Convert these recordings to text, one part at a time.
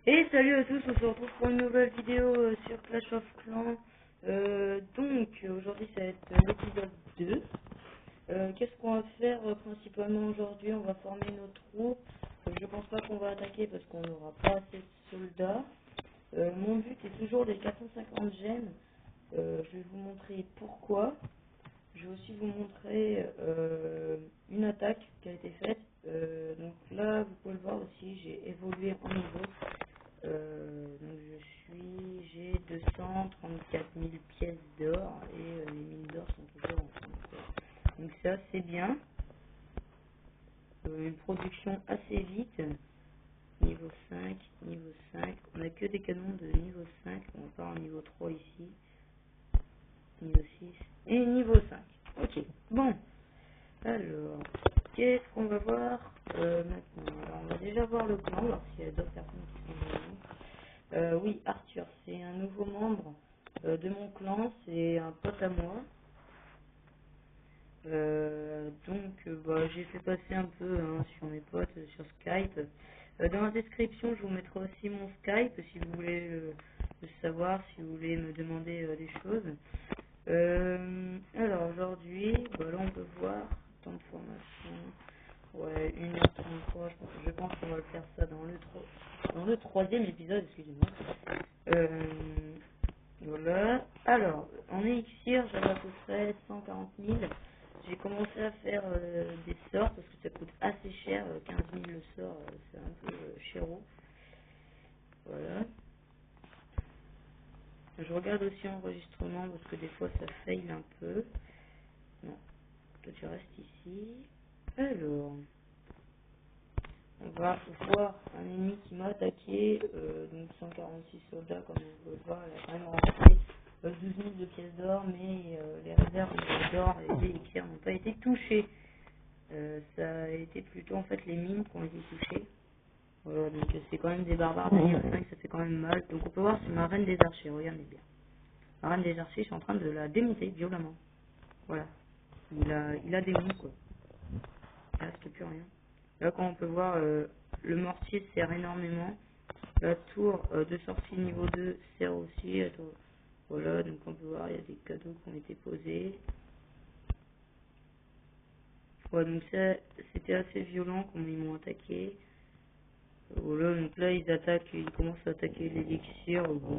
Et salut à tous, on se retrouve pour une nouvelle vidéo sur Clash of Clans. Donc aujourd'hui ça va être l'épisode 2. Qu'est-ce qu'on va faire principalement aujourd'hui? On va former nos troupes. Je pense pas qu'on va attaquer parce qu'on n'aura pas assez de soldats. Mon but est toujours les 450 gemmes. Je vais vous montrer pourquoi. Je vais aussi vous montrer une attaque qui a été faite. Donc là vous pouvez le voir aussi, j'ai évolué en niveau. Donc j'ai 234 000 pièces d'or et les mines d'or sont toujours en train. Donc ça c'est bien. Une production assez vite. Niveau 5, niveau 5. On a que des canons de niveau 5. On part en niveau 3 ici. Niveau 6 et niveau 5. Ok, bon. Alors, qu'est-ce qu'on va voir maintenant? Alors, on va déjà voir le clan, voir s'il y a d'autres personnes qui sont dedans. Oui, Arthur, c'est un nouveau membre de mon clan, c'est un pote à moi. Donc, j'ai fait passer un peu sur mes potes sur Skype. Dans la description, je vous mettrai aussi mon Skype si vous voulez le savoir, si vous voulez me demander des choses. Alors aujourd'hui, là on peut voir temps de formation. Ouais, 1h33, je pense qu'on va le faire ça dans le troisième épisode, excusez-moi. Voilà. Alors, en élixir, j'avais à peu près 140 000. J'ai commencé à faire des sorts parce que ça coûte assez cher. 15 000 le sort, c'est un peu chéro. Voilà. Je regarde aussi enregistrement parce que des fois ça fail un peu. Non, toi tu restes ici. Alors, on va voir un ennemi qui m'a attaqué. Donc 146 soldats comme on peut le voir. Il a quand même rentré 12 000 de pièces d'or, mais les réserves d'or et des éclairs n'ont pas été touchées. Ça a été plutôt en fait les mines qui ont été touchées. Voilà, donc c'est quand même des barbares de niveau 5, ça fait quand même mal. Donc on peut voir sur ma reine des archers, regardez bien. La reine des archers, je suis en train de la démonter violemment. Voilà. Il a des mines quoi. Il reste plus rien. Là quand on peut voir, le mortier sert énormément. La tour de sortie niveau 2 sert aussi. Voilà, donc on peut voir, il y a des cadeaux qui ont été posés. Ouais, donc ça, c'était assez violent comme ils m'ont attaqué. Voilà, donc là ils commencent à attaquer l'élixir. Bon,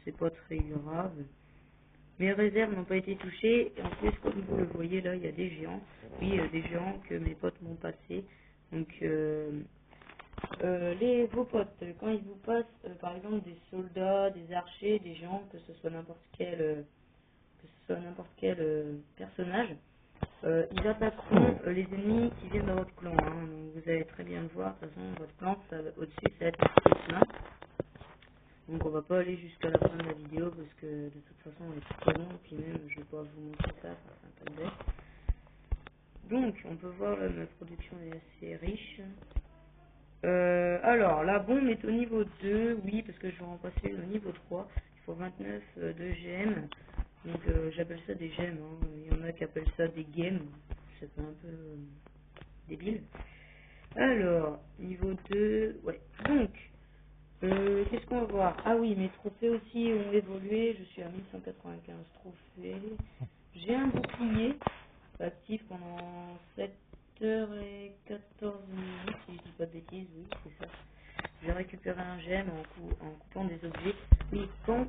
c'est pas très grave. Mes réserves n'ont pas été touchées. Et en plus, comme vous le voyez là, il y a des géants. Oui, des géants que mes potes m'ont passé. Donc, vos potes, quand ils vous passent, par exemple, des soldats, des archers, des géants, que ce soit n'importe quel personnage, ils attaqueront les ennemis qui viennent dans votre clan. Donc, vous allez très bien le voir. De toute façon, votre clan, au-dessus, ça va être marqué plein. Donc on va pas aller jusqu'à la fin de la vidéo parce que de toute façon on est tout trop long et puis même je vais pas vous montrer ça, c'est un peu bête. Donc on peut voir là ma production est assez riche. Alors la bombe est au niveau 2, oui parce que je vais en passer au niveau 3. Il faut 29 de gemmes. Donc j'appelle ça des gemmes, il y en a qui appellent ça des games, c'est un peu débile. Alors, niveau 2, ouais. Donc, qu'est-ce qu'on va voir? Ah oui, mes trophées aussi ont évolué. Je suis à 1195 trophées. J'ai un bouclier actif pendant 7h14 si je dis pas de bêtises. Oui, c'est ça. J'ai récupéré un gemme en coupant des objets. Oui, quand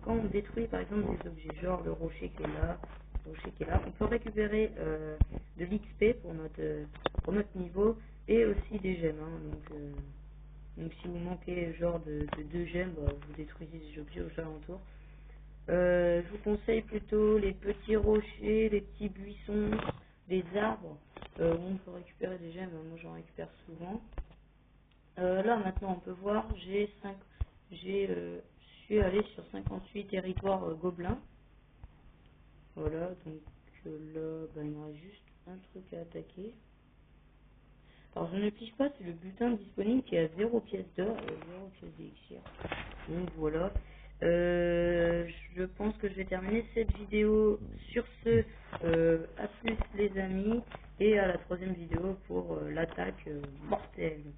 on détruit par exemple des objets, genre le rocher qui est là, on peut récupérer de l'XP pour notre niveau et aussi des gemmes. Donc si vous manquez genre de 2 gemmes, vous détruisez des objets aux alentours. Je vous conseille plutôt les petits rochers, les petits buissons, les arbres où on peut récupérer des gemmes. Moi j'en récupère souvent. Là maintenant on peut voir, je suis allé sur 58 territoires gobelins. Voilà, donc là il me reste juste un truc à attaquer. Alors je ne pige pas, c'est le butin disponible qui a 0 pièce d'or et 0 pièce d'élixir. Donc voilà. Je pense que je vais terminer cette vidéo sur ce. À plus les amis et à la troisième vidéo pour l'attaque mortelle.